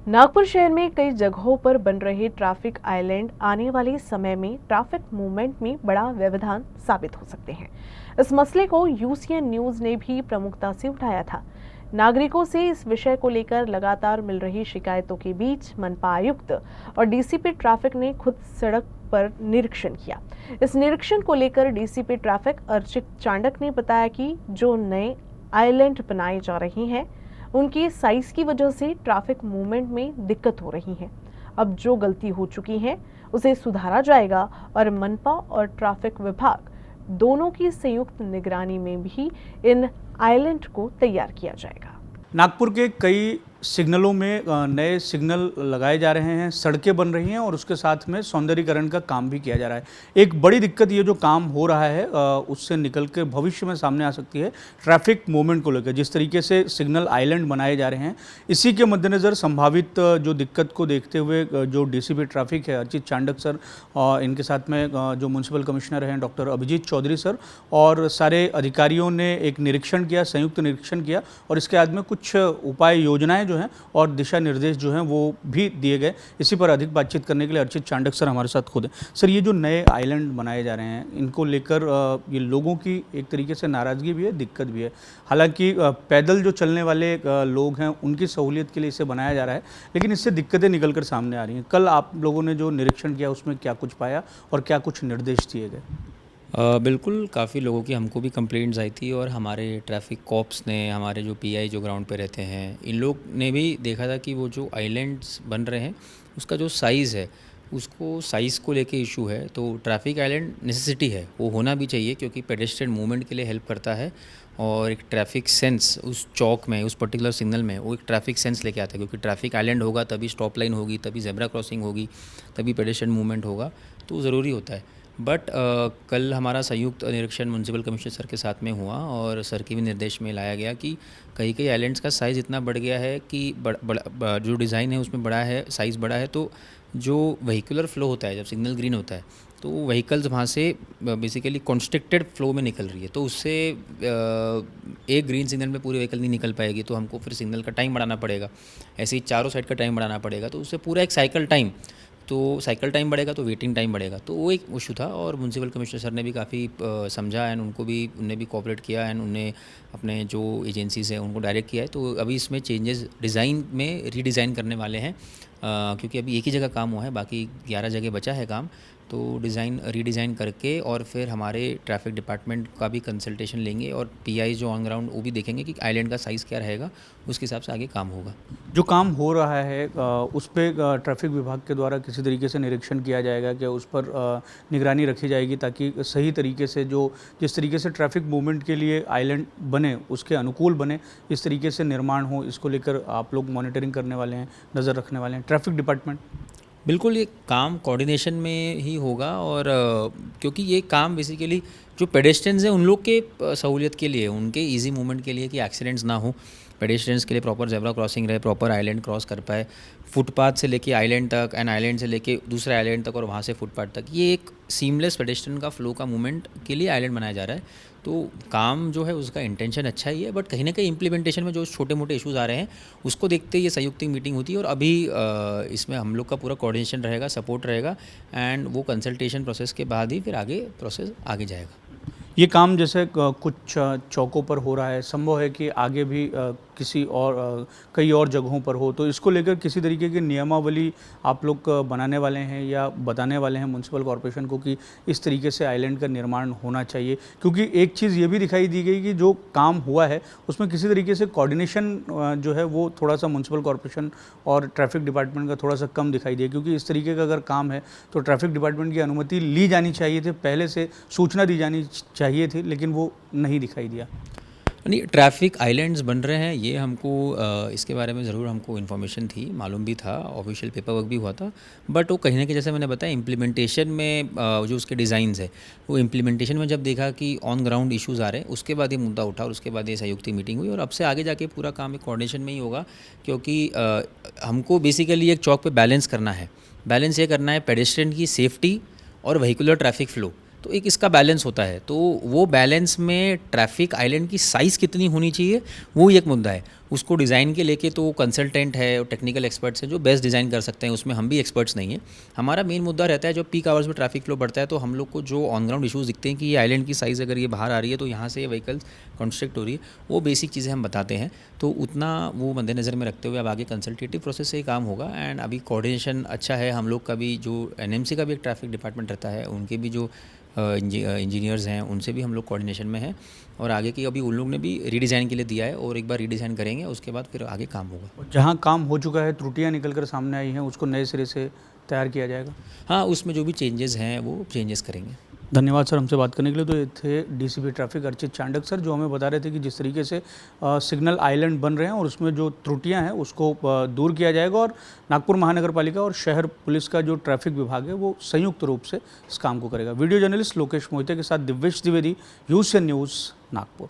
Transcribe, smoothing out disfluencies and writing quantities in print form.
नागपुर शहर में कई जगहों पर बन रहे ट्रैफिक आइलैंड आने वाले समय में ट्रैफिक मूवमेंट में बड़ा व्यवधान साबित हो सकते हैं। इस मसले को यूसीएन न्यूज ने भी प्रमुखता से उठाया था। नागरिकों से इस विषय को लेकर लगातार मिल रही शिकायतों के बीच मनपा आयुक्त और डीसीपी ट्रैफिक ने खुद सड़क पर निरीक्षण किया। इस निरीक्षण को लेकर डीसीपी ट्रैफिक अर्चित चांडक ने बताया कि जो नए आइलैंड बनाए जा रहे हैं उनकी साइज की वजह से ट्रैफिक मूवमेंट में दिक्कत हो रही है। अब जो गलती हो चुकी है उसे सुधारा जाएगा और मनपा और ट्रैफिक विभाग दोनों की संयुक्त निगरानी में भी इन आइलैंड को तैयार किया जाएगा। नागपुर के कई सिग्नलों में नए सिग्नल लगाए जा रहे हैं, सड़कें बन रही हैं और उसके साथ में सौंदर्यीकरण का काम भी किया जा रहा है। एक बड़ी दिक्कत ये जो काम हो रहा है उससे निकल के भविष्य में सामने आ सकती है ट्रैफिक मूवमेंट को लेकर। जिस तरीके से सिग्नल आइलैंड बनाए जा रहे हैं, इसी के मद्देनज़र संभावित जो दिक्कत को देखते हुए जो डीसीपी ट्रैफिक है अर्चित चांडक सर, इनके साथ में जो म्यूनसिपल कमिश्नर हैं डॉक्टर अभिजीत चौधरी सर और सारे अधिकारियों ने एक निरीक्षण किया, संयुक्त निरीक्षण किया और इसके बाद में कुछ उपाय योजनाएं जो हैं और दिशा निर्देश जो हैं वो भी दिए गए। इसी पर अधिक बातचीत करने के लिए अर्चित चांडक सर हमारे साथ खुद हैं। सर, ये जो नए आइलैंड बनाए जा रहे हैं इनको लेकर ये लोगों की एक तरीके से नाराज़गी भी है, दिक्कत भी है। हालांकि पैदल जो चलने वाले लोग हैं उनकी सहूलियत के लिए इसे बनाया जा रहा है, लेकिन इससे दिक्कतें निकल कर सामने आ रही हैं। कल आप लोगों ने जो निरीक्षण किया उसमें क्या कुछ पाया और क्या कुछ निर्देश दिए गए? बिल्कुल, काफ़ी लोगों की हमको भी कंप्लेंट्स आई थी और हमारे ट्रैफिक कॉप्स ने, हमारे जो पीआई जो ग्राउंड पे रहते हैं, इन लोग ने भी देखा था कि वो जो आइलैंड्स बन रहे हैं उसका जो साइज़ है, उसको साइज़ को लेके इशू है। तो ट्रैफिक आइलैंड नेसेसिटी है, वो होना भी चाहिए क्योंकि पेडेस्ट्रियन मूवमेंट के लिए हेल्प करता है और एक ट्रैफिक सेंस उस चौक में, उस पर्टिकुलर सिग्नल में वो एक ट्रैफिक सेंस लेके आता है क्योंकि ट्रैफिक आइलैंड होगा तभी स्टॉप लाइन होगी, तभी ज़ेब्रा क्रॉसिंग होगी, तभी पेडेस्ट्रियन मूवमेंट होगा, तो ज़रूरी होता है। बट कल हमारा संयुक्त निरीक्षण म्यूनसिपल कमिश्नर सर के साथ में हुआ और सर के भी निर्देश में लाया गया कि कई कई आइलैंड्स का साइज़ इतना बढ़ गया है कि जो डिज़ाइन है उसमें बड़ा है, साइज़ बड़ा है, तो जो व्हीकुलर फ्लो होता है, जब सिग्नल ग्रीन होता है तो व्हीकल्स वहाँ से बेसिकली कॉन्स्ट्रिक्टेड फ्लो में निकल रही है, तो उससे एक ग्रीन सिग्नल में पूरी व्हीकल नहीं निकल पाएगी, तो हमको फिर सिग्नल का टाइम बढ़ाना पड़ेगा, ऐसे ही चारों साइड का टाइम बढ़ाना पड़ेगा, तो उससे पूरा एक साइकिल टाइम बढ़ेगा तो वेटिंग टाइम बढ़ेगा। तो वो एक इशू था और म्यूनसिपल कमिश्नर सर ने भी काफ़ी समझा एंड उनने भी कोऑपरेट किया एंड उन्हें अपने जो एजेंसीज़ हैं उनको डायरेक्ट किया है। तो अभी इसमें चेंजेस डिज़ाइन में रीडिज़ाइन करने वाले हैं क्योंकि अभी एक ही जगह काम हुआ है, बाकी 11 जगह बचा है काम, तो रीडिज़ाइन करके और फिर हमारे ट्रैफिक डिपार्टमेंट का भी कंसल्टेशन लेंगे और पीआई जो ऑन ग्राउंड वो भी देखेंगे कि आइलैंड का साइज़ क्या रहेगा, उसके हिसाब से आगे काम होगा। जो काम हो रहा है उस पर ट्रैफिक विभाग के द्वारा किसी तरीके से निरीक्षण किया जाएगा कि उस पर निगरानी रखी जाएगी ताकि सही तरीके से जिस तरीके से ट्रैफिक मूवमेंट के लिए आइलैंड बने उसके अनुकूल बने, इस तरीके से निर्माण हो, इसको लेकर आप लोग मॉनिटरिंग करने वाले हैं, नज़र रखने वाले हैं ट्रैफिक डिपार्टमेंट? बिल्कुल, ये काम कोऑर्डिनेशन में ही होगा और क्योंकि ये काम बेसिकली जो पेडेस्ट्रियंस हैं उन लोग के सहूलियत के लिए, उनके इजी मूवमेंट के लिए कि एक्सीडेंट्स ना हो, पेडेस्ट्रियंस के लिए प्रॉपर ज़ेब्रा क्रॉसिंग रहे, प्रॉपर आइलैंड क्रॉस कर पाए, फुटपाथ से लेके आइलैंड तक एंड आइलैंड से लेके दूसरे आइलैंड तक और वहाँ से फुटपाथ तक, ये एक सीमलेस पेडेस्ट्रियन का फ्लो का मूवमेंट के लिए आइलैंड बनाया जा रहा है। तो काम जो है उसका इंटेंशन अच्छा ही है, बट कहीं ना कहीं इम्प्लीमेंटेशन में जो छोटे मोटे इश्यूज़ आ रहे हैं उसको देखते ये संयुक्त मीटिंग होती है और अभी इसमें हम लोग का पूरा कोऑर्डिनेशन रहेगा, सपोर्ट रहेगा एंड वो कंसल्टेशन प्रोसेस के बाद ही फिर आगे प्रोसेस आगे जाएगा। ये काम जैसे कुछ चौकों पर हो रहा है, संभव है कि आगे भी किसी और कई और जगहों पर हो, तो इसको लेकर किसी तरीके की नियमावली आप लोग बनाने वाले हैं या बताने वाले हैं म्यूनसिपल कॉर्पोरेशन को कि इस तरीके से आइलैंड का निर्माण होना चाहिए? क्योंकि एक चीज़ ये भी दिखाई दी गई कि जो काम हुआ है उसमें किसी तरीके से कोऑर्डिनेशन जो है वो थोड़ा सा म्यूनसिपल कॉर्पोरेशन और ट्रैफिक डिपार्टमेंट का थोड़ा सा कम दिखाई दिया, क्योंकि इस तरीके का अगर काम है तो ट्रैफिक डिपार्टमेंट की अनुमति ली जानी चाहिए थी, पहले से सूचना दी जानी चाहिए थी, लेकिन वो नहीं दिखाई दिया। नहीं, ट्रैफिक आइलैंड्स बन रहे हैं ये हमको इसके बारे में ज़रूर हमको इन्फॉर्मेशन थी, मालूम भी था, ऑफिशियल पेपर वर्क भी हुआ था, बट वो कहीं ना कहीं जैसे मैंने बताया इम्प्लीमेंटेशन में जो उसके डिज़ाइंस है वो इम्प्लीमेंटेशन में जब देखा कि ऑन ग्राउंड इश्यूज़ आ रहे हैं उसके बाद ये मुद्दा उठा और उसके बाद ये संयुक्त मीटिंग हुई और अब से आगे जाके पूरा काम एक कोऑर्डिनेशन में ही होगा क्योंकि हमको बेसिकली एक चौक पर बैलेंस करना है। बैलेंस ये करना है पेडेस्ट्रियन की सेफ्टी और व्हीकुलर ट्रैफिक फ़्लो, तो एक इसका बैलेंस होता है, तो वो बैलेंस में ट्रैफिक आइलैंड की साइज़ कितनी होनी चाहिए वो एक मुद्दा है। उसको डिज़ाइन के लेके तो कंसल्टेंट है और टेक्निकल एक्सपर्ट्स हैं जो बेस्ट डिज़ाइन कर सकते हैं, उसमें हम भी एक्सपर्ट्स नहीं हैं। हमारा मेन मुद्दा रहता है जो पीक आवर्स में ट्रैफिक फ्लो बढ़ता है तो हम लोग को जो ऑन ग्राउंड इशूज़ दिखते हैं कि ये आइलैंड की साइज़ अगर ये बाहर आ रही है तो यहाँ से ये व्हीकल्स कंस्ट्रक्ट हो रही है, वो बेसिक चीज़ें हम बताते हैं। तो उतना वो मद्देनज़र में रखते हुए अब आगे कंसल्टेटिव प्रोसेस से ही काम होगा। एंड अभी कोऑर्डिनेशन अच्छा है, हम लोग का भी जो एनएमसी का भी एक ट्रैफिक डिपार्टमेंट रहता है, उनके भी जो इंजीनियर्स हैं उनसे भी हम लोग कोऑर्डिनेशन में हैं। और आगे की अभी उन लोग ने भी रीडिज़ाइन के लिए दिया है और एक बार रीडिज़ाइन करेंगे, उसके बाद फिर आगे काम होगा। जहाँ काम हो चुका है, त्रुटियाँ निकल कर सामने आई हैं, उसको नए सिरे से तैयार किया जाएगा। हाँ, उसमें जो भी चेंजेस हैं वो चेंजेस करेंगे। धन्यवाद सर हमसे बात करने के लिए। तो ये थे DCP traffic Archit Chandak sir, जो हमें बता रहे थे कि जिस तरीके से सिग्नल आइलैंड बन रहे हैं और उसमें जो त्रुटियां हैं उसको दूर किया जाएगा और नागपुर महानगर पालिका और शहर पुलिस का जो ट्रैफिक विभाग है वो संयुक्त रूप से इस काम को करेगा। वीडियो जर्नलिस्ट लोकेश मोहिते के साथ दिव्येश द्विवेदी, यूसीएन न्यूज़, नागपुर।